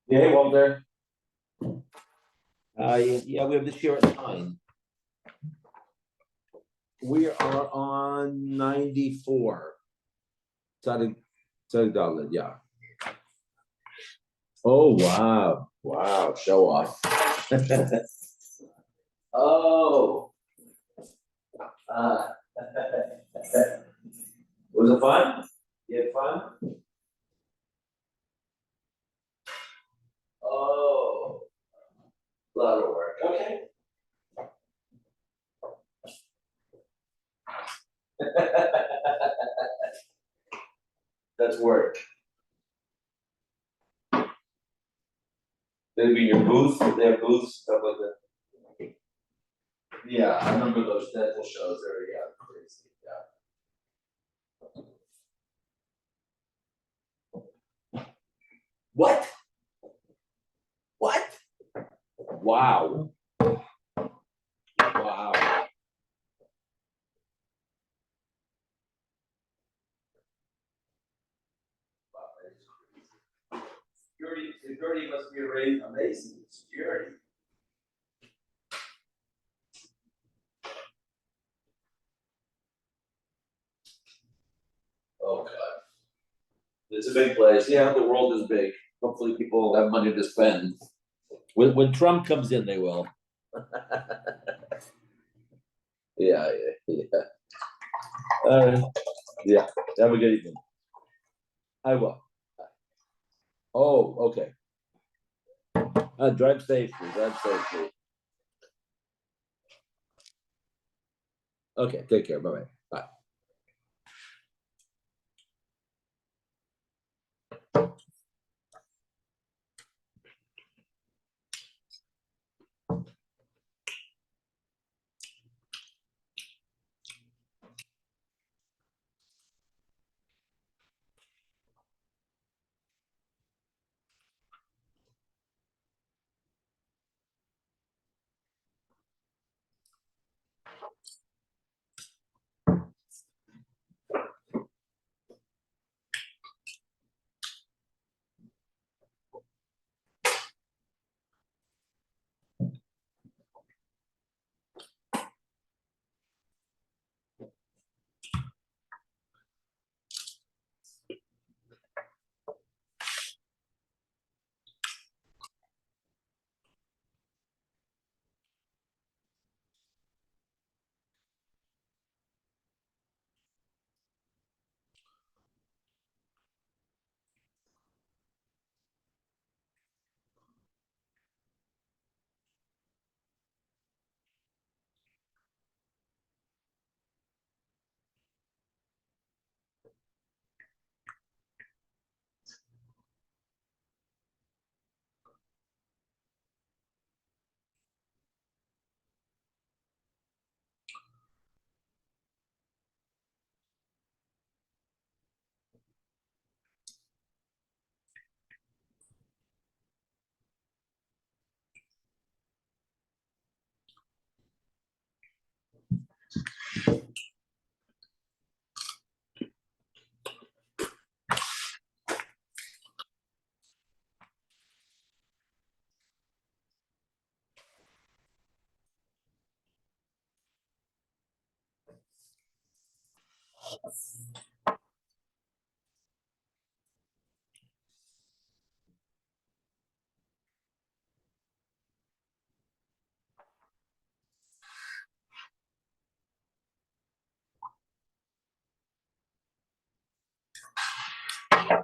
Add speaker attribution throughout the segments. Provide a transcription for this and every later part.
Speaker 1: Yeah, hey, Walter. Yeah, we have this year at 9. We are on 94. Sorry, darling. Yeah. Oh, wow. Wow. Show off. Oh. Uh, was it fun? You had fun? Oh. A lot of work. Okay. That's work. They'd be your booth, they have booths, stuff like that. Yeah, I remember those dental shows. They were crazy. Yeah. What? What? Wow. Wow. Security must be amazing. Security. Oh God. It's a big place. Yeah, the world is big. Hopefully people have money to spend. When Trump comes in, they will. Yeah. Yeah. Have a good evening. I will. Oh, okay. Drive safely. Drive safely. Okay. Take care. Bye-bye. Bye.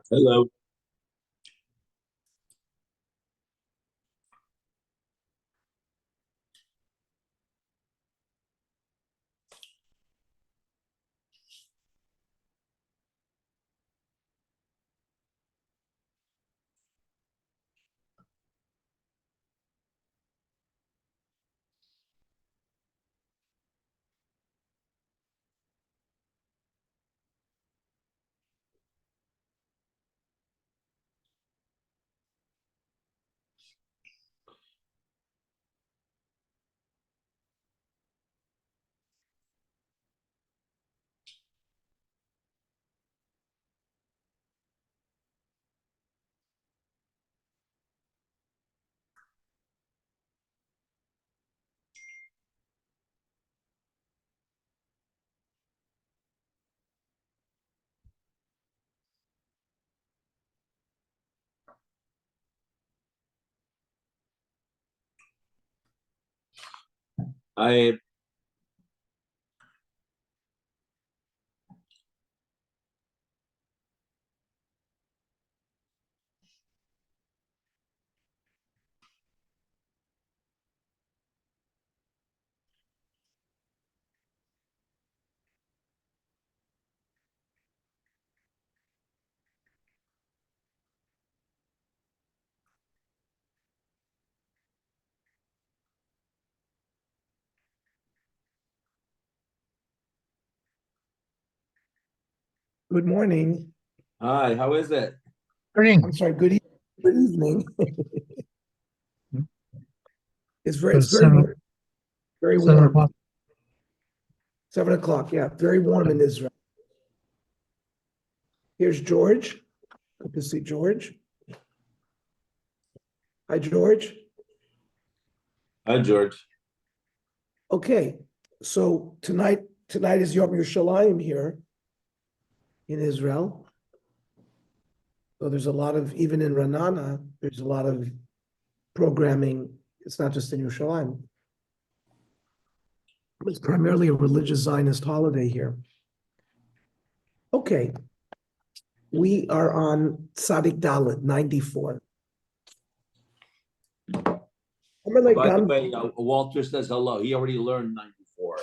Speaker 1: Hello. I
Speaker 2: Good morning.
Speaker 1: Hi, how is it?
Speaker 2: I'm sorry, good evening. It's very
Speaker 3: Seven,
Speaker 2: warm, very
Speaker 3: 7 o'clock.
Speaker 2: 7 o'clock, yeah, very warm in Israel. Here's George. Good to see George. Hi, George.
Speaker 1: Hi, George.
Speaker 2: Okay, so tonight is Yom Yerushalayim here in Israel. So there's a lot of, even in Ranana, there's a lot of programming. It's not just in Yerushalayim. It's primarily a religious Zionist holiday here. Okay, we are on Tzadik Dalet 94.
Speaker 1: By the way, Walter says hello. He already learned 94.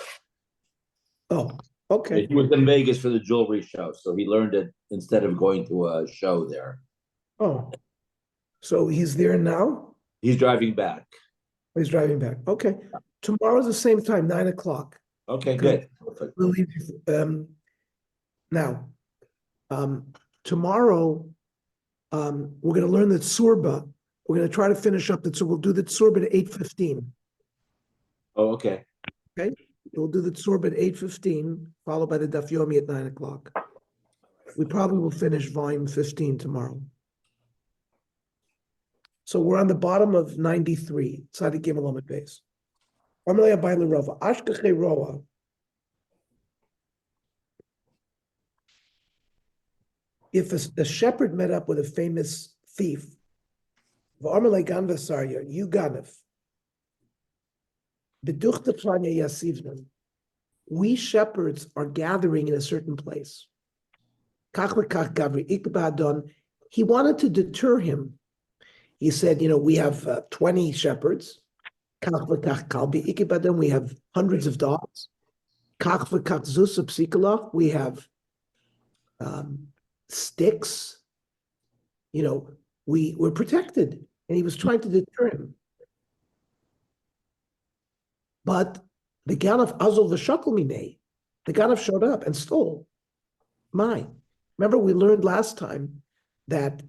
Speaker 2: Oh, okay.
Speaker 1: He was in Vegas for the jewelry show, so he learned it instead of going to a show there.
Speaker 2: Oh, so he's there now?
Speaker 1: He's driving back.
Speaker 2: He's driving back. Okay. Tomorrow's the same time, 9 o'clock.
Speaker 1: Okay, good. Perfect.
Speaker 2: We'll leave, now, tomorrow, we're going to learn the Tsurba. We're going to try to finish up so we'll do the Tsurba at 8:15.
Speaker 1: Oh, okay.
Speaker 2: Okay. We'll do the Tsurba at 8:15, followed by the Daf Yomi at 9 o'clock. We probably will finish volume 15 tomorrow. So we're on the bottom of 93, Tzadik Gimel Amud Beis. Amalei Abai L'Rova, Ashkechei Roa. If a shepherd met up with a famous thief, V'amalei Gan V'Sarya, you Ganav, B'duchta Planya Yasivnan, we shepherds are gathering in a certain place. Kach v'kach Gavri Ikbadon, he wanted to deter him. He said, we have 20 shepherds. Kach v'kach Kalbi Ikbadon, we have hundreds of dogs. Kach v'kach Zusa Psikala, we have sticks. We're protected. And he was trying to deter him. But the Ganav Azul v'Shakal Minei, the Ganav showed up and stole mine. Remember, we learned last time that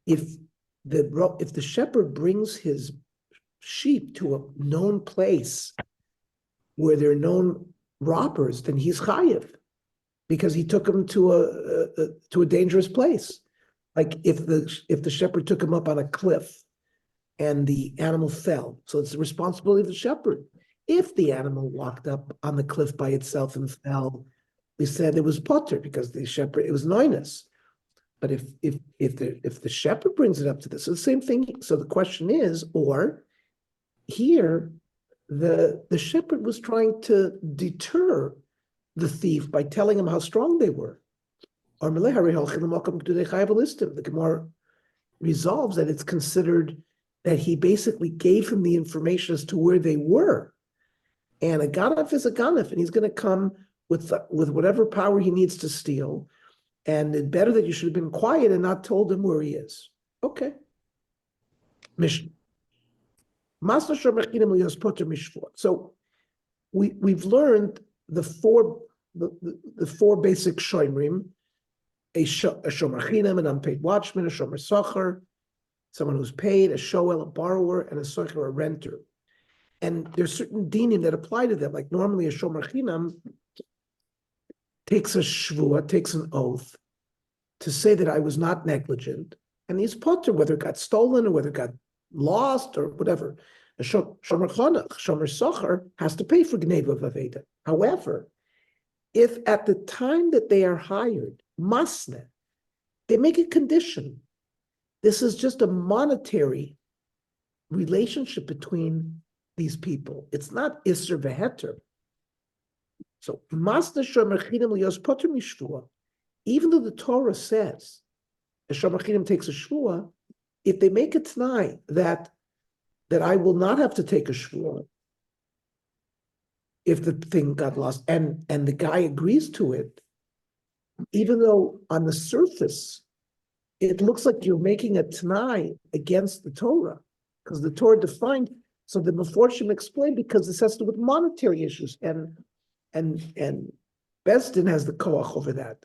Speaker 2: if the shepherd brings his sheep to a known place where there are known robbers, then he's chayiv because he took him to a dangerous place. Like if the shepherd took him up on a cliff and the animal fell, so it's the responsibility of the shepherd. If the animal walked up on the cliff by itself and fell, we said it was potter because the shepherd, it was noinus. But if the shepherd brings it up to this, so the same thing. So the question is, or here, the shepherd was trying to deter the thief by telling him how strong they were. Or the Gemara resolves that it's considered that he basically gave him the information as to where they were. And a ganef is a ganef, and he's going to come with whatever power he needs to steal. And it's better that you should have been quiet and not told him where he is. Okay. Mishnah. So we've learned the four basic shoimrim: a shomer chinam, an unpaid watchman; a shomer socher, someone who's paid; a shoel, a borrower; and a socher, a renter. And there's certain dinim that apply to them. Like normally a shomer chinam takes a shvua, takes an oath to say that I was not negligent, and he's potter, whether it got stolen or whether it got lost or whatever. A shomer chanach, shomer socher, has to pay for gneva vaveda. However, if at the time that they are hired, masne, they make a condition. This is just a monetary relationship between these people. It's not Isser Veheter. So, Masna Shomer Chinim Lios Potter Mishvua, even though the Torah says, a Shomer Chinim takes a Shvua, if they make a T'nai that I will not have to take a Shvua if the thing got lost, and the guy agrees to it, even though on the surface, it looks like you're making a T'nai against the Torah, because the Torah defined, so the Meforshim explained, because this has to do with monetary issues, and Besdin has the koach over that.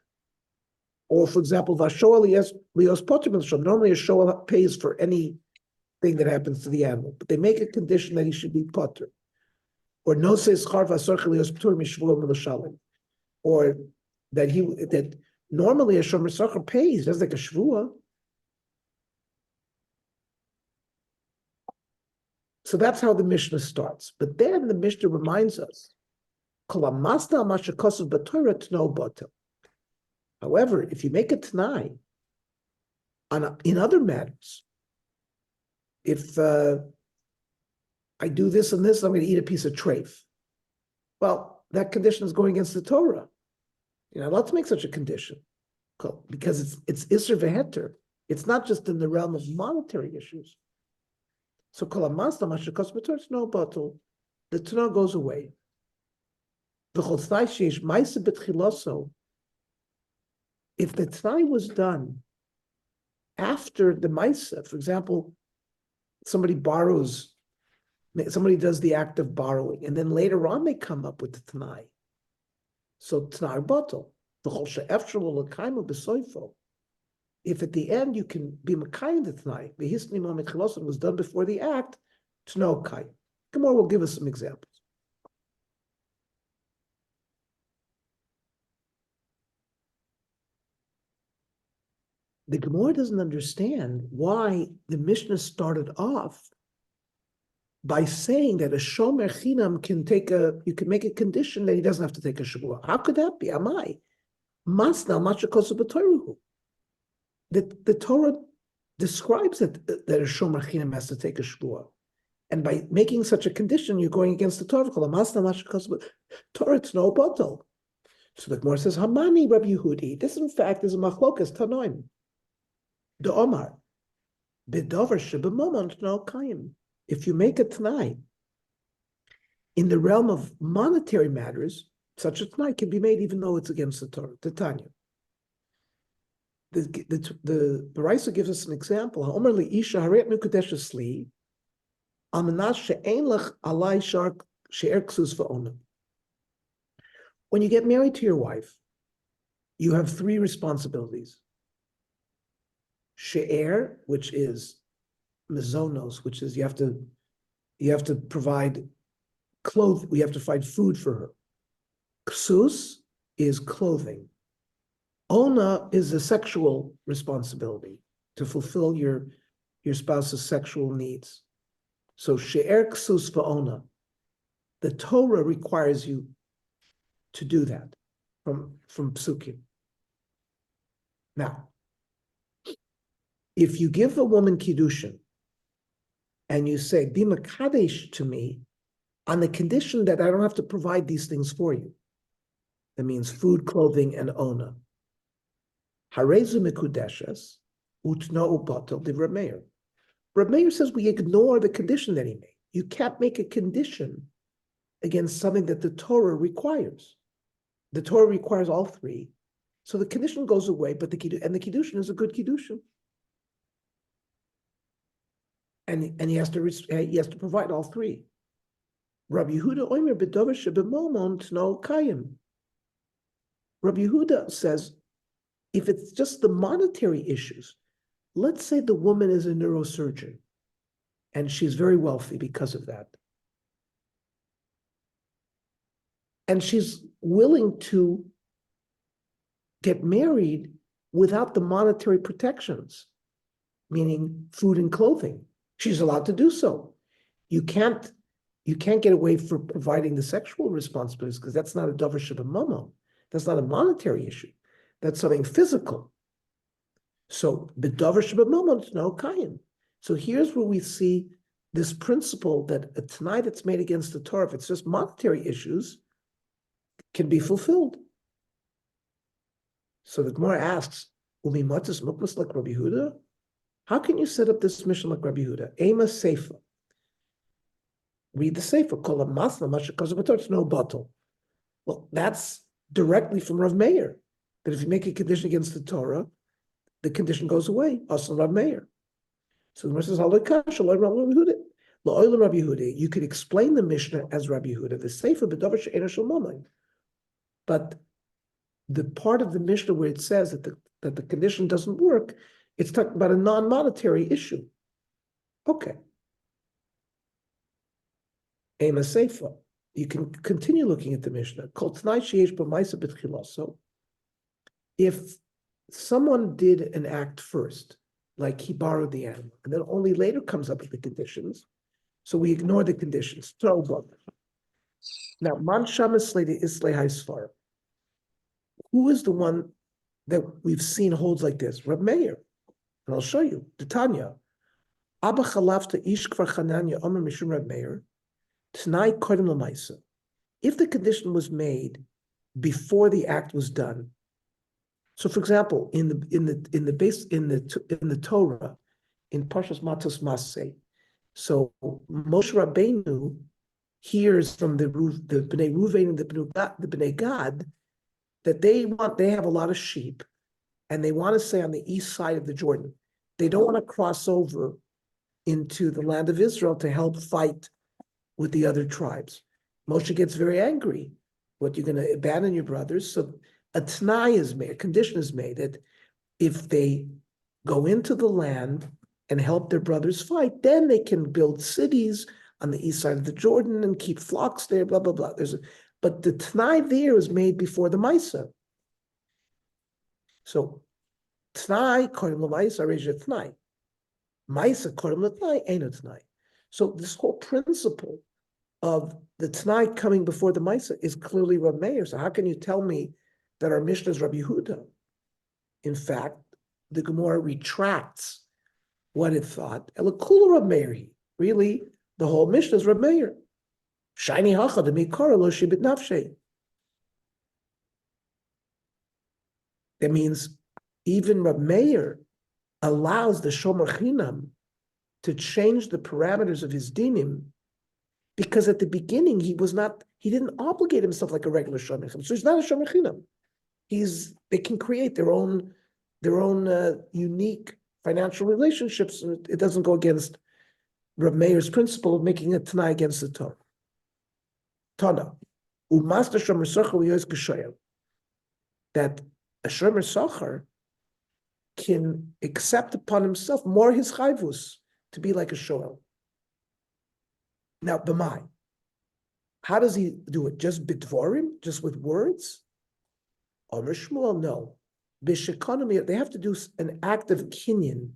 Speaker 2: Or, for example, Vashoa Lios Potter, normally a Shoah pays for anything that happens to the animal, but they make a condition that he should be potter. Or no says or that normally a shomer sacher pays, that's like a shvua. So that's how the Mishnah starts. But then the Mishnah reminds us, however, if you make a t'nai in other matters, if I do this and this, I'm going to eat a piece of treif. Well, that condition is going against the Torah. You're not allowed to make such a condition because it's Isser Veheter. It's not just in the realm of monetary issues. So the Torah goes away. If the T'nai was done after the Maisa, for example, somebody does the act of borrowing, and then later on they come up with the T'nai. So T'nai Batal, if at the end you can be Makayim the T'nai, the Hisni Mohammed Chilosan was done before the act, T'no Kai. Gemara will give us some examples. The Gemara doesn't understand why the Mishnah started off by saying that a shomer chinam you can make a condition that he doesn't have to take a shavua. How could that be? Amai. Masna machakosu b'toruhu. The Torah describes that a shomer chinam has to take a shavua. And by making such a condition, you're going against the Torah. Masna machakosu Torah, it's no bottle. So the Gemara says, Hamani Rabbi Yehudi. This, in fact, is a machlokas tanoim. The Omar. B'dover shebemomon no kayim. If you make a t'nai in the realm of monetary matters, such a t'nai can be made even though it's against the Torah. The Tanya. The Baraisa gives us an example. Ha'omer li'isha haret nukudeshes li almanas she'en lech alai shar she'er ksus va'onam. When you get married to your wife, you have three responsibilities. She'er, which is mezonos, which is you have to provide clothes, we have to find food for her. Ksus is clothing. Ona is a sexual responsibility to fulfill your spouse's sexual needs. So she'er ksus va'ona, the Torah requires you to do that from psukim. Now, if you give a woman kiddushin and you say, be makadesh to me on the condition that I don't have to provide these things for you. That means food, clothing, and ona. Harezu mikudeshes utno ubatel de Reb Meir. Reb Meir says we ignore the condition that he made. You can't make a condition against something that the Torah requires. The Torah requires all three. So the condition goes away, but the kiddushin is a good kiddushin. And he has to provide all three. Rabbi Yehuda Omer b'dover shebemomon tno kayim. Rabbi Yehuda says, if it's just the monetary issues, let's say the woman is a neurosurgeon, and she's very wealthy because of that. And she's willing to get married without the monetary protections, meaning food and clothing. She's allowed to do so. You can't get away from providing the sexual responsibilities because that's not a davar shebemomon. That's not a monetary issue. That's something physical. So b'davar shebemomon no kayim. So here's where we see this principle that a Tanai that's made against the Torah, if it's just monetary issues, can be fulfilled. So the Gemara asks, Umi matis mukmas like Rabbi Yehuda? How can you set up this mission like Rabbi Yehuda? Ema Sefer. Read the Sefer. Call a masna mashakazabator. It's no bottle. Well, that's directly from Rav Meir. That if you make a condition against the Torah, the condition goes away. Also Rav Meir. So the Gemara says, Rabbi Yehuda. You could explain the Mishnah as Rabbi Yehuda. The Sefer b'davar she'ena shel mamon. But the part of the Mishnah where it says that the condition doesn't work, it's talking about a non-monetary issue. Okay. Ema Sefer. You can continue looking at the Mishnah. So if someone did an act first, like he borrowed the animal, and then only later comes up with the conditions, so we ignore the conditions. Now, man shamas leide islay haisfar. Who is the one that we've seen holds like this? Reb Meir. And I'll show you. The Tanya. Abba chalafta ish kvar chananya omer mishum Reb Meir. T'nai kodem l'maisa. If the condition was made before the act was done. So, for example, in the Torah, in Parshas Matos Masei, so Moshe Rabbeinu hears from the Bnei Ruvain and the Bnei Gad that they have a lot of sheep, and they want to stay on the east side of the Jordan. They don't want to cross over into the land of Israel to help fight with the other tribes. Moshe gets very angry. What, you're going to abandon your brothers? So a t'nai is made, a condition is made that if they go into the land and help their brothers fight, then they can build cities on the east side of the Jordan and keep flocks there, blah, blah, blah. But the t'nai there is made before the Maisa. So t'nai, korim l'maisa, reja t'nai. Maisa, korim l't'nai, ain't a t'nai. So this whole principle of the t'nai coming before the Maisa is clearly Rav Meir. So how can you tell me that our Mishnah is Rabbi Yehuda? In fact, the Gemara retracts what it thought. Elakula Rav Meir. Really, the whole Mishnah is Rav Meir. Shiny hacha demikara lo shibit nafshe. That means even Rav Meir allows the Shomer Chinam to change the parameters of his dinim, because at the beginning he didn't obligate himself like a regular Shomer Chinam. So he's not a Shomer Chinam. They can create their own unique financial relationships. It doesn't go against Rav Meir's principle of making a Tanai against the Torah. Tana, u'master shomer socher v'yoyz k'shoyel, that a shomer socher can accept upon himself more his chayvus to be like a shoel. Now, b'mai, how does he do it? Just bidvorim, just with words? Omer Shmuel, no. B'shekonomy, they have to do an act of kinyan,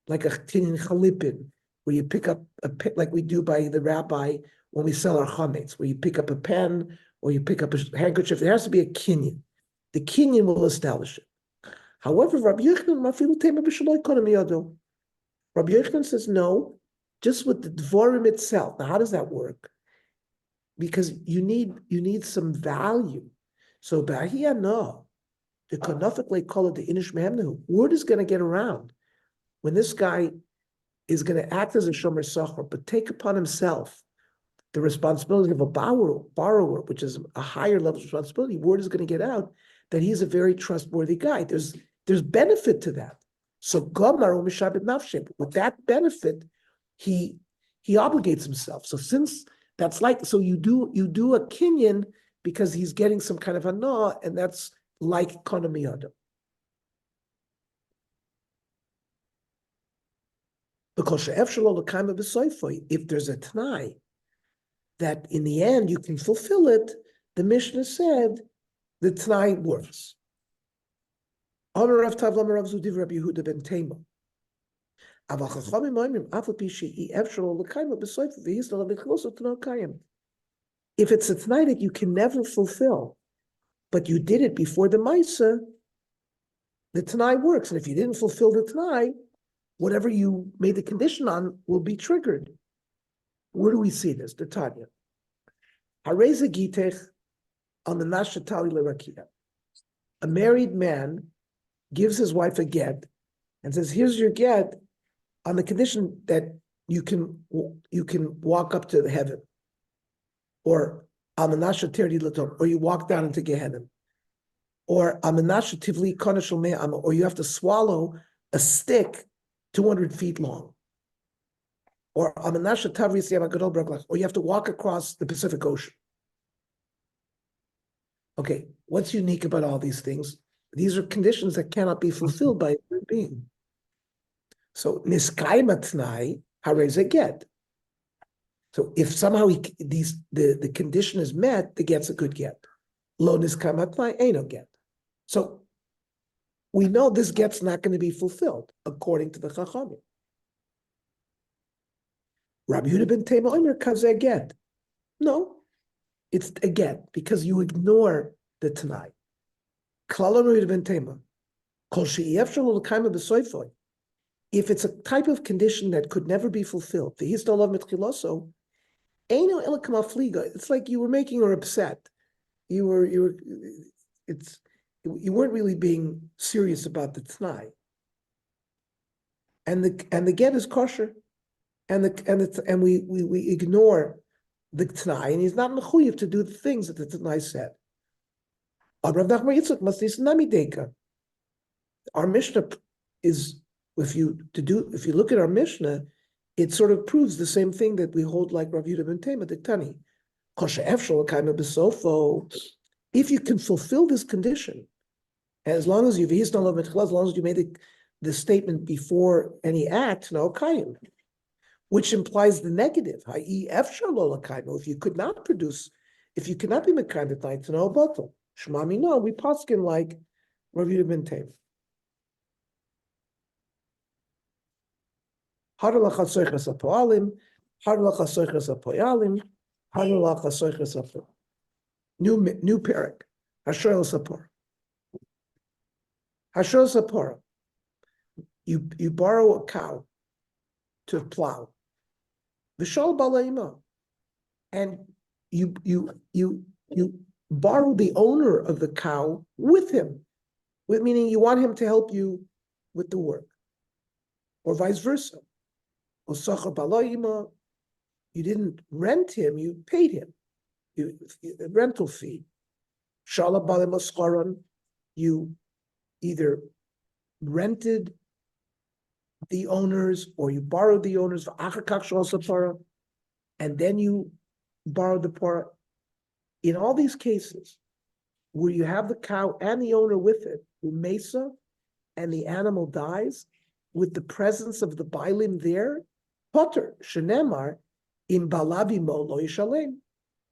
Speaker 2: like a kinyan chalipin, where you pick up a pen, like we do by the rabbi when we sell our chametz, where you pick up a pen or you pick up a handkerchief. There has to be a kinyan. The kinyan will establish it. However, Rabbi Yochanan says no, just with the dvorim itself. Now, how does that work? Because you need some value. So Bahia, no. The Konofik call it the Inish Mehemnahu. Word is going to get around when this guy is going to act as a Shomer Socher, but take upon himself the responsibility of a borrower, which is a higher level of responsibility. Word is going to get out that he's a very trustworthy guy. There's benefit to that. So Gomar Mishabit Nafshe, with that benefit, he obligates himself. So since that's like, so you do a kinyan because he's getting some kind of hana, and that's like konamiyada. Because if there's a t'nai that in the end you can fulfill it, the Mishnah said the t'nai works. If it's a t'nai that you can never fulfill, but you did it before the Maisa, the t'nai works. And if you didn't fulfill the t'nai, whatever you made the condition on will be triggered. Where do we see this? The Tanya. Hareza gitech on the nashatali lerakia. A married man gives his wife a get and says, "Here's your get on the condition that you can walk up to heaven, or amanasha terdi latom, or you walk down into Gehenna, or amanasha tivli konashal me'am, or you have to swallow a stick 200 feet long, or amanasha tavris yam gadol braklach, or you have to walk across the Pacific Ocean." Okay, what's unique about all these things? These are conditions that cannot be fulfilled by a human being. So niskaima tnai hareza get. So if somehow the condition is met, the get's a good get. Lo niskaima tnai ain't no get. So we know this get's not going to be fulfilled according to the Chachamim. Rabbi Yehuda ben Tema Omer kazeh get. No, it's a get because you ignore the Tanai. Klal Rabbi Yehuda ben Tema. Kol she'yefshar lo l'kaima b'soifoi. If it's a type of condition that could never be fulfilled, the histolav mitchiloso, eino ela kama fliga. It's like you were making her upset. You weren't really being serious about the Tanai. And the get is kosher, and we ignore the Tanai, and he's not mechuyev to do the things that the Tanai said. Our Mishnah is, if you look at our Mishnah, it sort of proves the same thing that we hold like Rav Yehuda ben Tema Diktani. If you can fulfill this condition, as long as you made the statement before any act, no kayim, which implies the negative. If you could not produce, if you cannot be mekayim the night, no bottle. Shmami no, we paskin like Rav Yehuda ben Tema. New parak. Hashel Sapor. Hashel Sapor. You borrow a cow to plow. V'shol balayima. And you borrow the owner of the cow with him, meaning you want him to help you with the work, or vice versa. Osachar balayima. You didn't rent him; you paid him. A rental fee. Shala balemaskaran. You either rented the owners or you borrowed the owners, and then you borrowed the para. In all these cases, where you have the cow and the owner with it, mesa, and the animal dies, with the presence of the bailim there, potter, shenemar, in balabimo lo yishalem.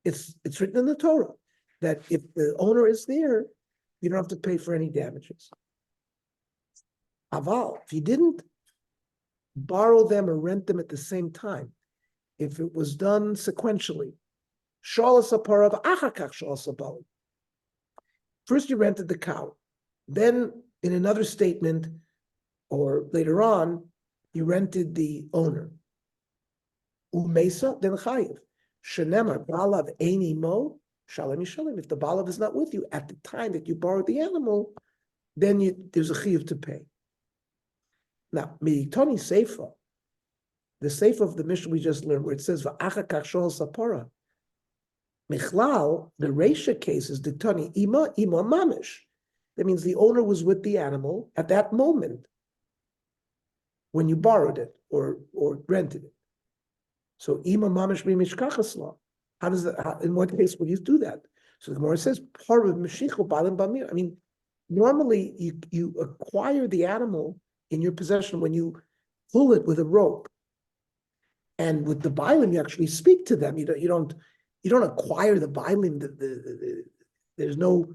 Speaker 2: It's written in the Torah that if the owner is there, you don't have to pay for any damages. Aval, if you didn't borrow them or rent them at the same time, if it was done sequentially, first you rented the cow, then in another statement or later on, you rented the owner. Umesa, then chayiv. Shenemar balav eini mo shalem yishalem. If the balav is not with you at the time that you borrowed the animal, then there's a chiyuv to pay. Now, Tony Seifa, the Seifa of the Mishnah we just learned, where it says va'acha kach shol sapora. Michlal, the Reisha case is the Tony ima mamish. That means the owner was with the animal at that moment when you borrowed it or rented it. So ima mamish b'mishkachasla. How does that? In what case would you do that? So the Gemara says part of mishichu balim bamir. I mean, normally you acquire the animal in your possession when you pull it with a rope, and with the balim you actually speak to them. You don't acquire the balim. There's no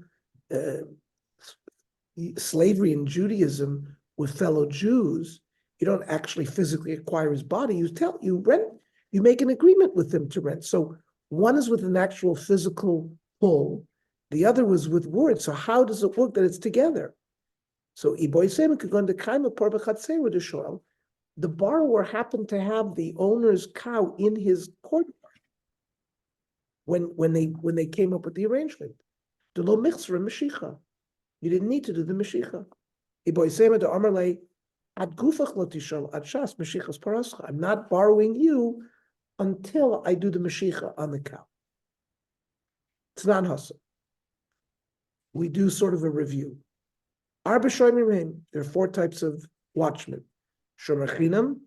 Speaker 2: slavery in Judaism with fellow Jews. You don't actually physically acquire his body. You rent. You make an agreement with them to rent. So one is with an actual physical pull, the other was with words. So how does it work that it's together? So Iboy Sema could go into Kaima Par B'Chatzei with a shoal. the borrower happened to have the owner's cow in his courtyard when they came up with the arrangement. The lo mitzvah meshicha. You didn't need to do the meshicha. I'm not borrowing you until I do the meshicha on the cow. It's not hustle. We do sort of a review. There are 4 types of watchmen. Shomer chinam,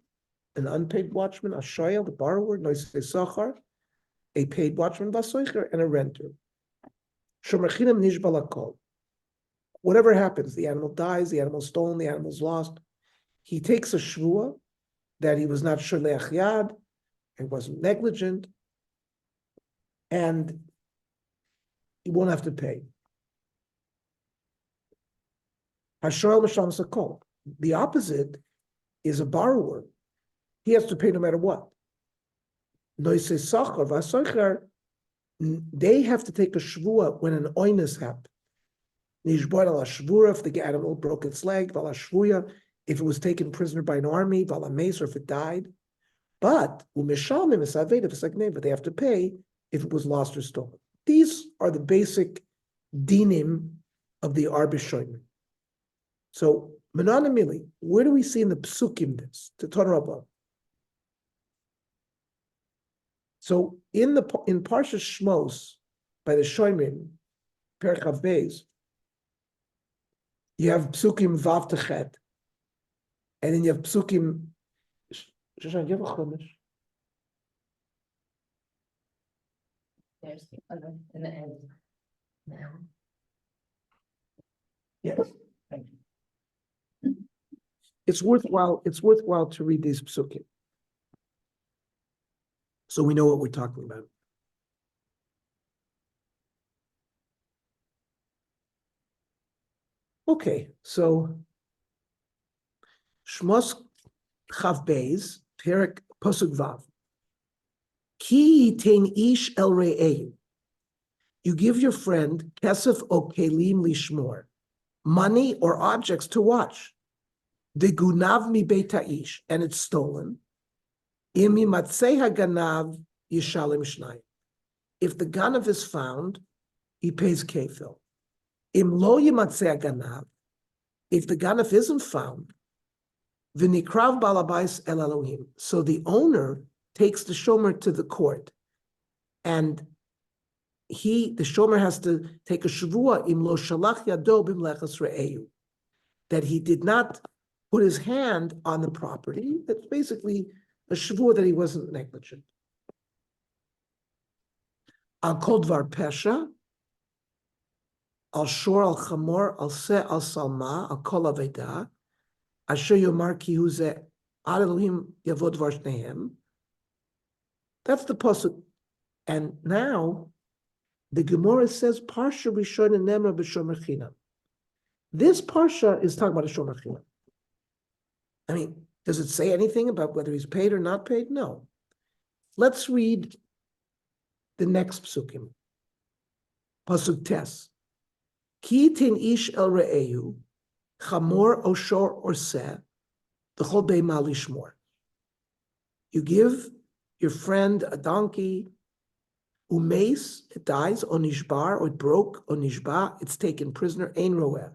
Speaker 2: an unpaid watchman, a shoyel, the borrower, noisei sachar, a paid watchman, vasoicher, and a renter. Shomer chinam nishbal hakol. Whatever happens, the animal dies, the animal's stolen, the animal's lost. He takes a shvua that he was not sholeach yad, and wasn't negligent, and he won't have to pay. Hashoel misham sakol. The opposite is a borrower. He has to pay no matter what. Noisei sachar vasoicher, they have to take a shvua when an oinus happens. Nishbor ala shvura, if the animal broke its leg, vala shvuya, if it was taken prisoner by an army, vala mace, or if it died. But umeshalmim is aved if it's like name, but they have to pay if it was lost or stolen. These are the basic dinim of the arbishoyim. So menanamili, where do we see in the psukim this? To Torah. So in Parsha Shmos by the Shoimim, Perek Chav Beis, you have psukim vav techet, and then you have psukim. Shoshan, you have a chumash?
Speaker 3: There's the other in the end. Now.
Speaker 2: Yes. Thank you. It's worthwhile to read these psukim, so we know what we're talking about. Okay, so Shmos Chav Beis, Perek Pasuk Vav. Ki yitain ish el re'ehu. You give your friend kesef o kelim lishmor, money or objects to watch. De gunav mi beit ha'ish, and it's stolen. Imi matzei haganav yishalim shnayim. If the ganav is found, he pays kefil. Im lo yimatzei haganav, if the ganav isn't found, v'nikrav balabais el Elohim. So the owner takes the shomer to the court, and the shomer has to take a shavua im lo shalach yado b'mlechas re'ehu, that he did not put his hand on the property. That's basically a shavua that he wasn't negligent. Al kol dvar pesha, al shor al chamor, al se al salma, al kol aveda, asher yomar ki hu ze ad Elohim yavod dvar shnehem. That's the pasuk. And now the Gemara says parsha rishon and nemra b'shomer chinam. This parsha is talking about a shomer chinam. I mean, does it say anything about whether he's paid or not paid? No. Let's read the next psukim. Pasuk tes. Ki tin ish el re'ehu, chamor o shor or seh, v'chol be'ma lishmor. You give your friend a donkey, umeis, it dies, or nishbar, or it broke, or nishba, it's taken prisoner, ein roeh.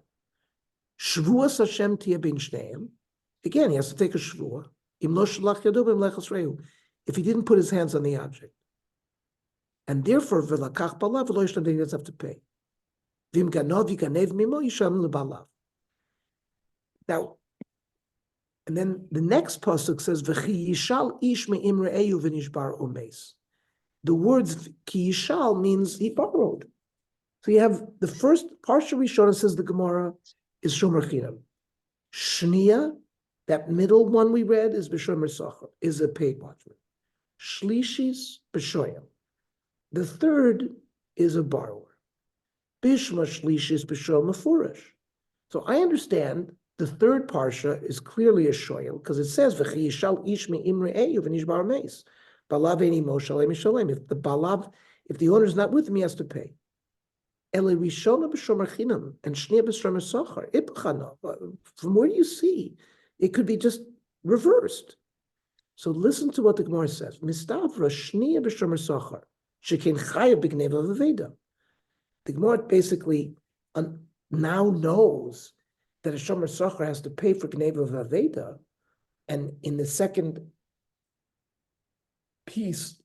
Speaker 2: Shvuas Hashem tia bin shneim. Again, he has to take a shvua. Im lo shalach yado b'mlechas re'ehu. If he didn't put his hands on the object. And therefore, v'lakach balav v'lo yishlam, he doesn't have to pay. V'im ganov yikanev mimo yisham l'balav. Now, and then the next pasuk says, "V'chi yishal ish me'im re'ehu v'nishbar umeis." The words "ki yishal" means he borrowed. So you have the first parsha rishona, says the Gemara, is shomer chinam. Shnia, that middle one we read, is b'shomer sachar, is a paid watchman. Shlishis b'shoyam. The third is a borrower. Bishma shlishis b'shoyam mefurish. So I understand the third parsha is clearly a shoyel because it says v'chi yishal ish me'im re'ehu v'nishbar meis. Balav eni mo shalem mishalem. If the owner is not with me, he has to pay. Ele rishona b'shomer chinam and shnia b'shomer sachar. Ipchana. From where do you see? It could be just reversed. So listen to what the Gemara says. Mistavra shniya b'shomer socher shekin chayav b'gneva v'veda. The Gemara basically now knows that a shomer socher has to pay for gneva v'aveda, and in the second piece,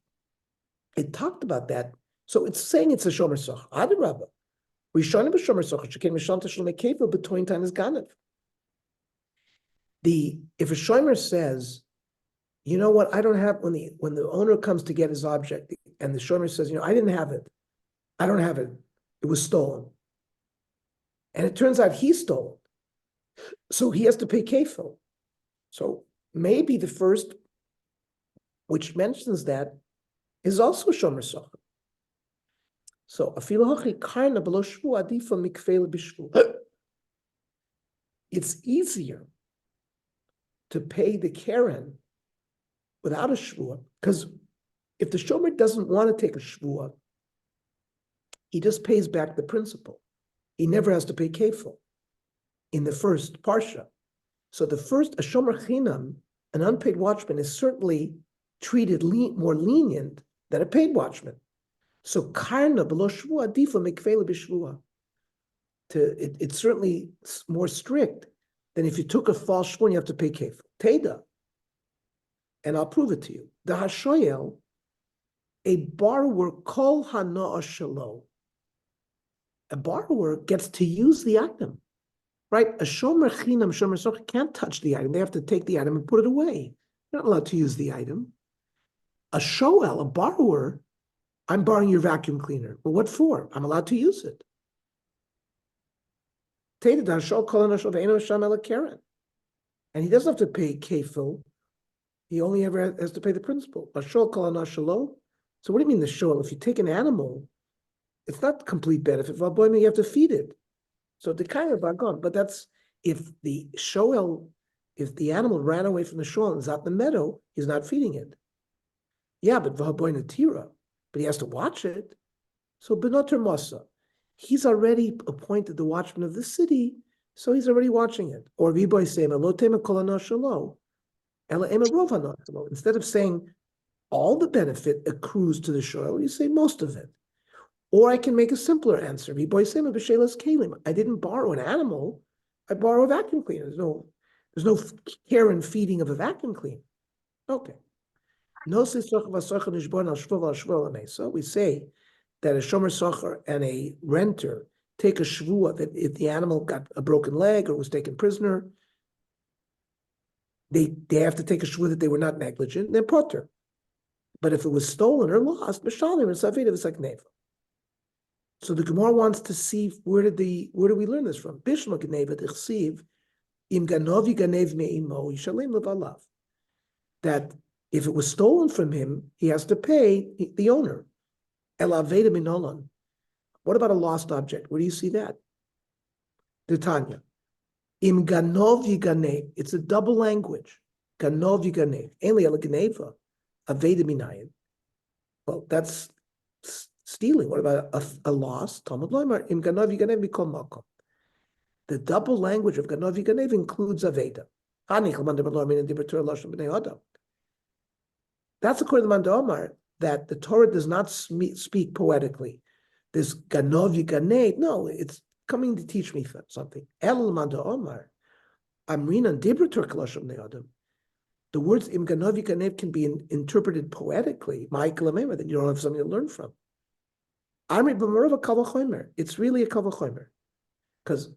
Speaker 2: it talked about that. So it's saying it's a shomer socher. Adarabba, rishonim b'shomer socher shekin mishon tashlumei kefil between time is ganav. If a shomer says, you know what, I don't have, when the owner comes to get his object, and the shomer says, I didn't have it, I don't have it, it was stolen. And it turns out he stole it. So he has to pay kefil. So maybe the first, which mentions that, is also shomer socher. So afilu hachi karna b'lo shvu adifa mikfei b'shvu. It's easier to pay the keren without a shvua, because if the shomer doesn't want to take a shvua, he just pays back the principal. He never has to pay kefil in the first parsha. So the first, a shomer chinam, an unpaid watchman, is certainly treated more lenient than a paid watchman. So karna below shvua adifa mikvela b'shvua. It's certainly more strict than if you took a false shvua and you have to pay kefil. Teda. And I'll prove it to you. The hashoyel, a borrower kol hana'a shelo. A borrower gets to use the item, right? A shomer chinam, shomer socher can't touch the item. They have to take the item and put it away. They're not allowed to use the item. A shoel, a borrower, I'm borrowing your vacuum cleaner. Well, what for? I'm allowed to use it. And he doesn't have to pay kefil. He only ever has to pay the principal. So what do you mean the shoel? If you take an animal, it's not complete benefit. You have to feed it. So the kind of bagon, but that's if the shoel, if the animal ran away from the shoel and is out in the meadow, he's not feeding it. Yeah, but v'haboyna tira, but he has to watch it. So benoter masa, he's already appointed the watchman of the city, so he's already watching it. Or v'boy sema lo tema kolana shalo, ela ema rov hanashalo. Instead of saying all the benefit accrues to the shoel, you say most of it. Or I can make a simpler answer. I didn't borrow an animal. I borrow a vacuum cleaner. There's no care and feeding of a vacuum cleaner. Okay. So we say that a shomer socher and a renter take a shvua that if the animal got a broken leg or was taken prisoner, they have to take a shvua that they were not negligent, then potter. But if it was stolen or lost, mishalim and safed, it's like neva. So the Gemara wants to see where do we learn this from? Bishma Gneva Dichsiv Im Ganovi Ganev Me'imo Yishalem Levalav. That if it was stolen from him, he has to pay the owner. El Aveda Minolan. What about a lost object? Where do you see that? The Tanya. Im Ganovi Ganev. It's a double language. Ganovi Ganev. Eli El Ganeva. Aveda Minayin. Well, that's stealing. What about a loss? Talmud Loimar, Im Ganav Yiganev Mikol Makom. The double language of Ganav Yiganev includes Aveda. That's according to Manda Omar, that the Torah does not speak poetically. This Ganav Yiganev, no, it's coming to teach me something. El Manda Omar, Amrinan Dibrator Kaloshim Ne'adam. The words Im Ganav Yiganev can be interpreted poetically. Ma'ikal Amema, that you don't have something to learn from. It's really a kavachomer, because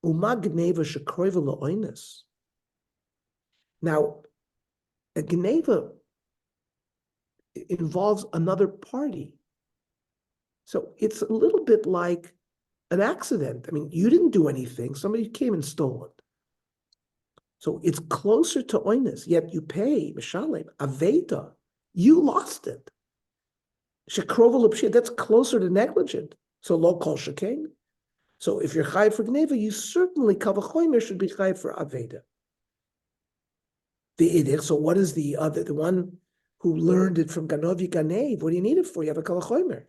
Speaker 2: umagneva shekroiva la'oinus. Now, a gneva involves another party, so it's a little bit like an accident. I mean, you didn't do anything; somebody came and stole it. So it's closer to oinus. Yet you pay mishalem aveda. You lost it. That's closer to negligent. So lo kol shekain. So if you're chayv for gneva, you certainly kavachomer should be chayv for aveda. So what is the other? The one who learned it from Ganovi Ganev. What do you need it for? You have a kavachomer.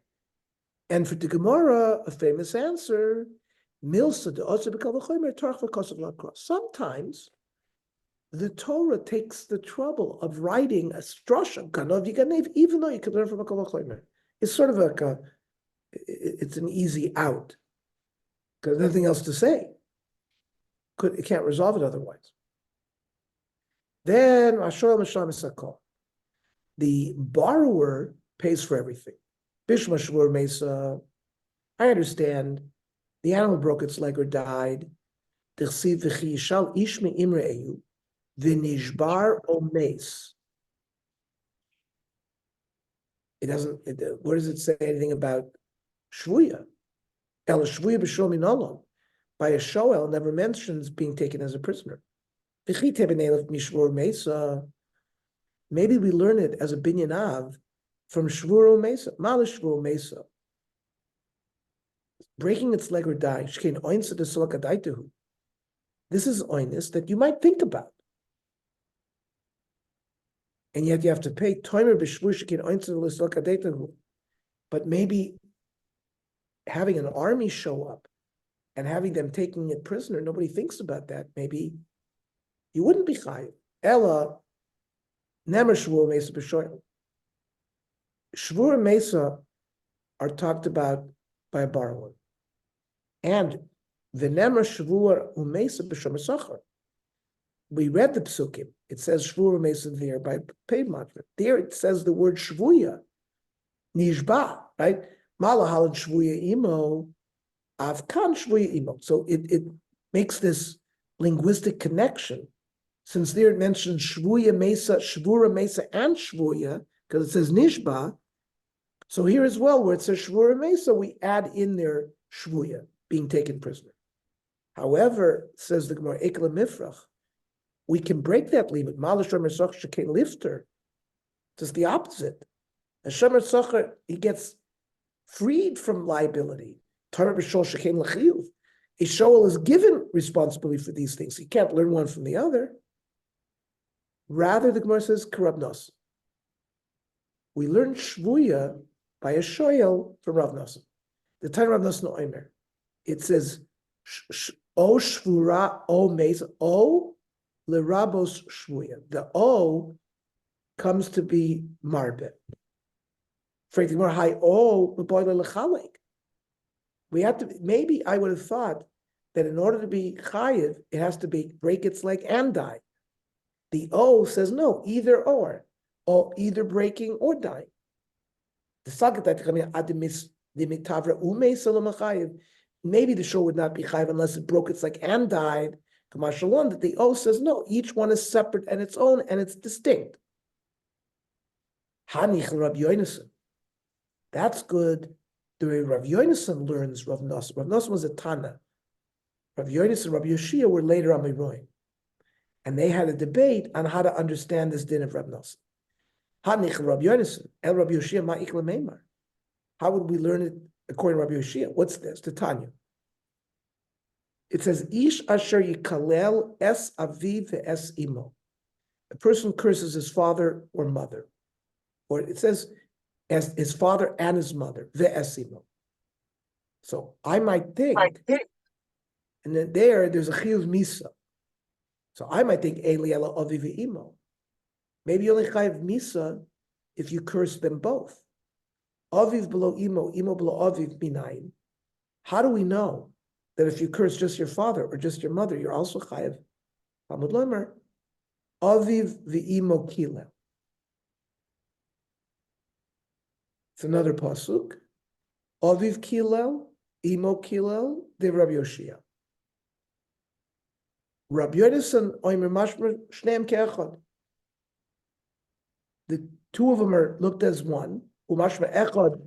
Speaker 2: And for the Gemara, a famous answer: milsa de also kavachomer tarch v'kosav lakros. Sometimes the Torah takes the trouble of writing a strusham Ganov Yiganev, even though you can learn from a Kol HaChomer. It's sort of like it's an easy out because nothing else to say. It can't resolve it otherwise. Then the borrower pays for everything. Bishma Shvur Mesa, I understand the animal broke its leg or died. V'nishbar omes. It doesn't. Where does it say anything about shvuya? El shvuya b'shol min olam. By a shoel never mentions being taken as a prisoner. Maybe we learn it as a binyan av from shvur mesa. Mal shvur mesa. Breaking its leg or dying. Shkein oinsa de solakadaituhu. This is oinus that you might think about. And yet you have to pay toimer b'shvur shkein oinsa de solakadaituhu. But maybe having an army show up and having them taking it prisoner, nobody thinks about that. Maybe you wouldn't be chayiv. Ella nemer shvur mesa b'shoyel. Shvur mesa are talked about by a borrower. And the nemer shvur umesa b'shom esachar. We read the psukim. It says shvur umesa there by paid matver. There it says the word shvuya, nishba, right? Malahalad shvuya imo, avkan shvuya imo. So it makes this linguistic connection. Since there it mentions shvuya mesa, shvura mesa, and shvuya, because it says nishba. So here as well, where it says shvura mesa, we add in there shvuya, being taken prisoner. However, says the Gemara, Ekla Mifrach, we can break that limit. Malish Shomer Socher Shekei Lifter. It's the opposite. A Shomer Socher, he gets freed from liability. Torah B'Shol Shekei L'Chiyuv. A Shoel is given responsibility for these things. He can't learn one from the other. Rather, the Gemara says, Karabnos. We learn Shvuya by a Shoel from Rav Nosson. The time Rav Nosson Omer. It says, O Shvura, O Mesa, O Lerabos Shvuya. The O comes to be Marbet. Frankly, more high O Maboyle Lechalek. We have to, maybe I would have thought that in order to be Chayiv, it has to be break its leg and die. The O says no, either or either breaking or dying. The Sagat maybe the show would not be chayiv unless it broke its leg and died. Kamashalon, that the O says no, each one is separate and its own and it's distinct. Hanich Rabbi Yonason. That's good. The way Rabbi Yonason learns Rav Nosson. Rav Nosson was a Tana. Rabbi Yonason and Rabbi Yoshia were later Amiroim. And they had a debate on how to understand this din of Rav Nosson. Hanich Rabbi Yonason, El Rabbi Yoshia Ma'ikla Meimar. How would we learn it according to Rabbi Yoshia? What's this? To Tanya. It says, Ish asher yikalel es aviv ve'es imo. A person curses his father or mother. Or it says, as his father and his mother, ve'es imo. So I might think, and then there's a chiyuv misa. So I might think, Eli ela aviv ve'imo. Maybe you only chayiv misa if you curse them both. Aviv below imo, imo below aviv minayin. How do we know that if you curse just your father or just your mother, you're also chayiv? Talmud Lomer, aviv v'imo kilel. It's another pasuk. Aviv kilel, imo kilel, de Rabbi Yoshia. Rabbi Yonason oimer mashmer shneim ke'echad. The two of them are looked as one. Umashma echad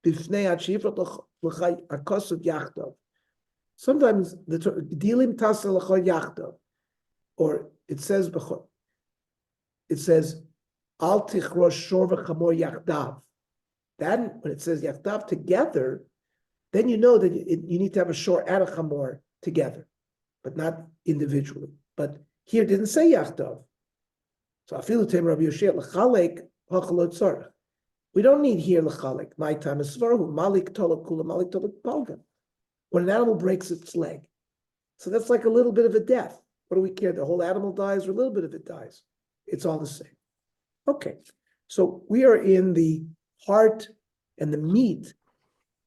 Speaker 2: bifnei achivrat l'chay akosut yachdav. Sometimes the dilim tasa l'chay yachdav, or it says al tichrosh shor v'chamor yachdav. Then when it says yachdav together, then you know that you need to have a shor and a chamor together, but not individually. But here it didn't say yachdav. So afilu tem Rabbi Yoshia l'chalek hachalot tzarech. We don't need here l'chalek. My time is svarhu malik tolak kula malik tolak palga. when an animal breaks its leg. So that's like a little bit of a death. What do we care? The whole animal dies or a little bit of it dies? It's all the same. Okay, so we are in the heart and the meat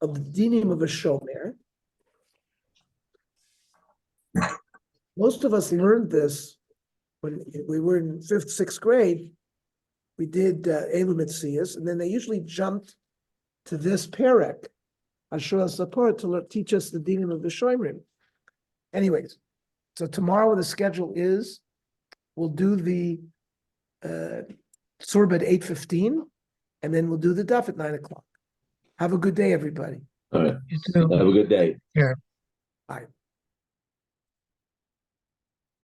Speaker 2: of the dinim of a shomer. Most of us learned this when we were in 5th, 6th grade. We did Bava Metziah, and then they usually jumped to this perek, Ashur Sapor, to teach us the dinim of the shomerim. Anyways, so tomorrow the schedule is, we'll do the Surah at 8:15, and then we'll do the Daf at 9 o'clock. Have a good day, everybody.
Speaker 1: All right,
Speaker 4: You too.
Speaker 1: have a good day.
Speaker 4: Yeah.
Speaker 2: Bye.